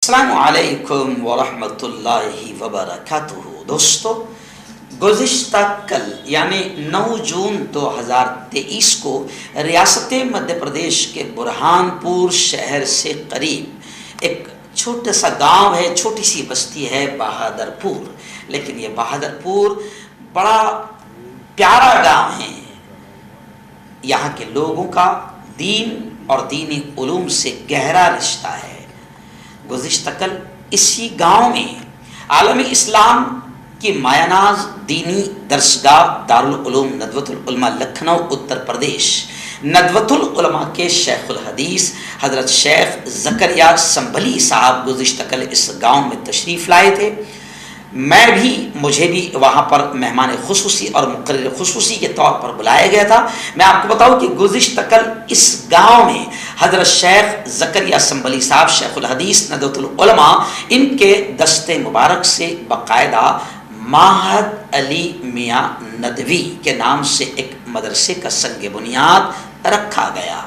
السلام علیکم ورحمۃ اللہ وبرکاتہ۔ دوستو، گزشتہ کل یعنی 9 جون 2023 کو ریاست مدھیہ پردیش کے برہان پور شہر سے قریب ایک چھوٹا سا گاؤں ہے، چھوٹی سی بستی ہے بہادر پور، لیکن یہ بہادر پور بڑا پیارا گاؤں ہے۔ یہاں کے لوگوں کا دین اور دینی علوم سے گہرا رشتہ ہے۔ گزشتہ کل اسی گاؤں میں عالم اسلام کی مایہ ناز دینی درسگاہ دارالعلوم ندوۃ العلماء لکھنؤ اتر پردیش ندوۃ العلماء کے شیخ الحدیث حضرت شیخ زکریا سنبھلی صاحب گزشتہ کل اس گاؤں میں تشریف لائے تھے۔ مجھے بھی وہاں پر مہمان خصوصی اور مقرر خصوصی کے طور پر بلایا گیا تھا۔ میں آپ کو بتاؤں کہ گزشتہ کل اس گاؤں میں حضرت شیخ زکریا سنبھلی صاحب شیخ الحدیث ندوۃ العلماء ان کے دست مبارک سے باقاعدہ معہد علی میاں ندوی کے نام سے ایک مدرسے کا سنگ بنیاد رکھا گیا۔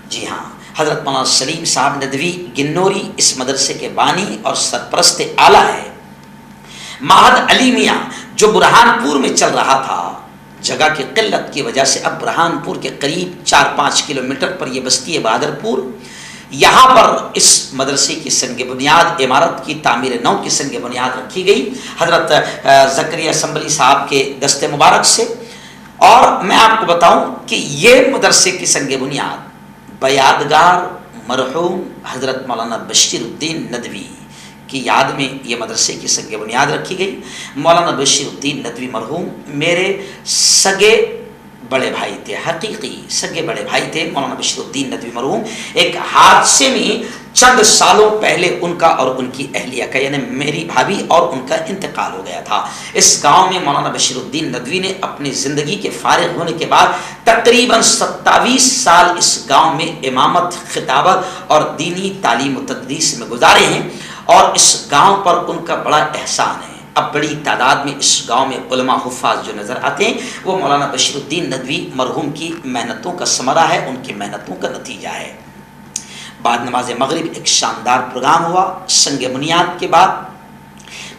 جی ہاں، حضرت مولانا سلیم صاحب ندوی گنوری اس مدرسے کے بانی اور سرپرست اعلیٰ ہے۔ معہد علی میاں جو برہان پور میں چل رہا تھا، جگہ کی قلت کی وجہ سے اب برہان پور کے قریب 4-5 کلومیٹر پر یہ بستی ہے بہادر پور۔ یہاں پر اس مدرسے کی سنگ بنیاد، عمارت کی تعمیر نو کی سنگ بنیاد رکھی گئی حضرت زکریا سنبھلی صاحب کے دست مبارک سے۔ اور میں آپ کو بتاؤں کہ یہ مدرسے کی سنگ بنیاد بیادگار مرحوم حضرت مولانا بشیر الدین ندوی کی یاد میں یہ مدرسے کی سنگ بنیاد رکھی گئی۔ مولانا بشیر الدین ندوی مرحوم میرے سگے بڑے بھائی تھے، حقیقی سگے بڑے بھائی تھے مولانا بشیر الدین ندوی مرحوم۔ ایک حادثے میں چند سالوں پہلے ان کا اور ان کی اہلیہ کا یعنی میری بھابھی اور ان کا انتقال ہو گیا تھا۔ اس گاؤں میں مولانا بشیر الدین ندوی نے اپنی زندگی کے فارغ ہونے کے بعد تقریباً 27 سال اس گاؤں میں امامت، خطابت اور دینی تعلیم و تدریس میں گزارے ہیں، اور اس گاؤں پر ان کا بڑا احسان ہے۔ اب بڑی تعداد میں اس گاؤں میں علماء حفاظ جو نظر آتے ہیں وہ مولانا بشیر الدین ندوی مرحوم کی محنتوں کا ثمرہ ہے، ان کی محنتوں کا نتیجہ ہے۔ بعد نماز مغرب ایک شاندار پروگرام ہوا۔ سنگ بنیاد کے بعد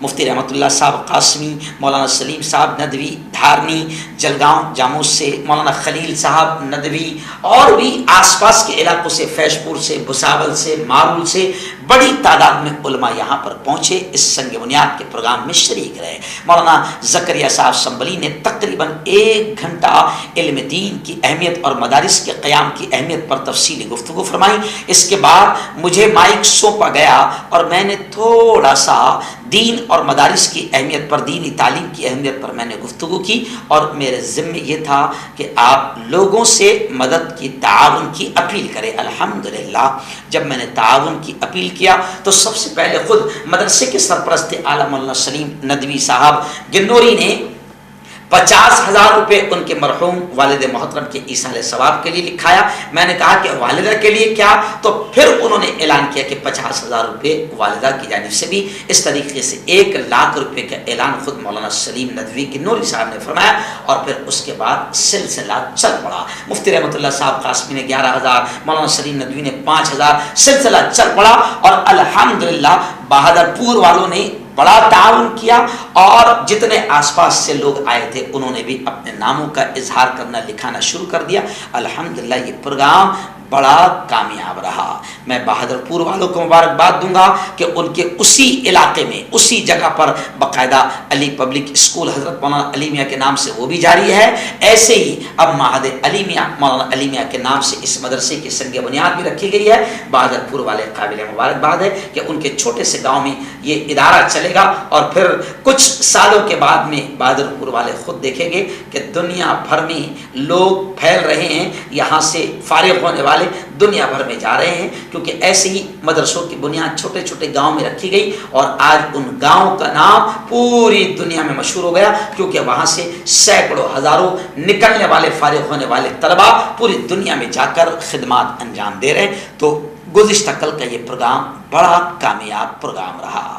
مفتی رحمۃ اللہ صاحب قاسمی، مولانا سلیم صاحب ندوی دھارنی جلگاؤں جاموس سے، مولانا خلیل صاحب ندوی اور بھی آس پاس کے علاقوں سے، فیض پور سے، بھساول سے، مارول سے بڑی تعداد میں علماء یہاں پر پہنچے، اس سنگ بنیاد کے پروگرام میں شریک رہے۔ مولانا زکریا صاحب سنبھلی نے تقریباً 1 گھنٹہ علم دین کی اہمیت اور مدارس کے قیام کی اہمیت پر تفصیلی گفتگو فرمائی۔ اس کے بعد مجھے مائک سونپا گیا اور میں نے تھوڑا سا دین اور مدارس کی اہمیت پر، دینی تعلیم کی اہمیت پر میں نے گفتگو کی، اور میرے ذمہ یہ تھا کہ آپ لوگوں سے مدد کی، تعاون کی اپیل کریں۔ الحمدللہ جب میں نے تعاون کی اپیل کیا تو سب سے پہلے خود مدرسے کے سرپرست اعلیٰ مولانا سلیم ندوی صاحب گنوری نے 50,000 روپے ان کے مرحوم والد محترم کے ایصال ثواب کے لیے لکھایا۔ میں نے کہا کہ والدہ کے لیے کیا؟ تو پھر انہوں نے اعلان کیا کہ 50,000 روپے والدہ کی جانب سے بھی۔ اس طریقے سے 1 لاکھ روپے کا اعلان خود مولانا سلیم ندوی گنوری صاحب نے فرمایا، اور پھر اس کے بعد سلسلہ چل پڑا۔ مفتی رحمۃ اللہ صاحب قاسمی نے 11,000، مولانا سلیم ندوی نے 5,000، سلسلہ چل پڑا، اور الحمدللہ بہادر پور والوں نے بڑا تعاون کیا، اور جتنے آس پاس سے لوگ آئے تھے انہوں نے بھی اپنے ناموں کا اظہار کرنا، لکھانا شروع کر دیا۔ الحمدللہ یہ پروگرام بڑا کامیاب رہا۔ میں بہادر پور والوں کو مبارکباد دوں گا کہ ان کے اسی علاقے میں، اسی جگہ پر باقاعدہ علی پبلک اسکول حضرت مولانا علی میاں کے نام سے وہ بھی جاری ہے۔ ایسے ہی اب معہد علی میاں مولانا علی میاں کے نام سے اس مدرسے کی سنگ بنیاد بھی رکھی گئی ہے۔ بہادر پور والے قابل مبارکباد ہے کہ ان کے چھوٹے سے گاؤں میں یہ ادارہ چلے گا، اور پھر کچھ سالوں کے بعد میں بہادر پور والے خود دیکھیں گے کہ دنیا بھر میں لوگ پھیل رہے ہیں، یہاں سے فارغ ہونے والے دنیا بھر میں جا رہے ہیں، کیونکہ ایسے ہی مدرسوں کی بنیاد چھوٹے چھوٹے گاؤں میں رکھی گئی، اور آج ان گاؤں کا نام پوری دنیا میں مشہور ہو گیا، کیونکہ وہاں سے سینکڑوں ہزاروں نکلنے والے، فارغ ہونے والے طلباء پوری دنیا میں جا کر خدمات انجام دے رہے ہیں۔ تو گزشتہ کل کا یہ پروگرام بڑا کامیاب پروگرام رہا۔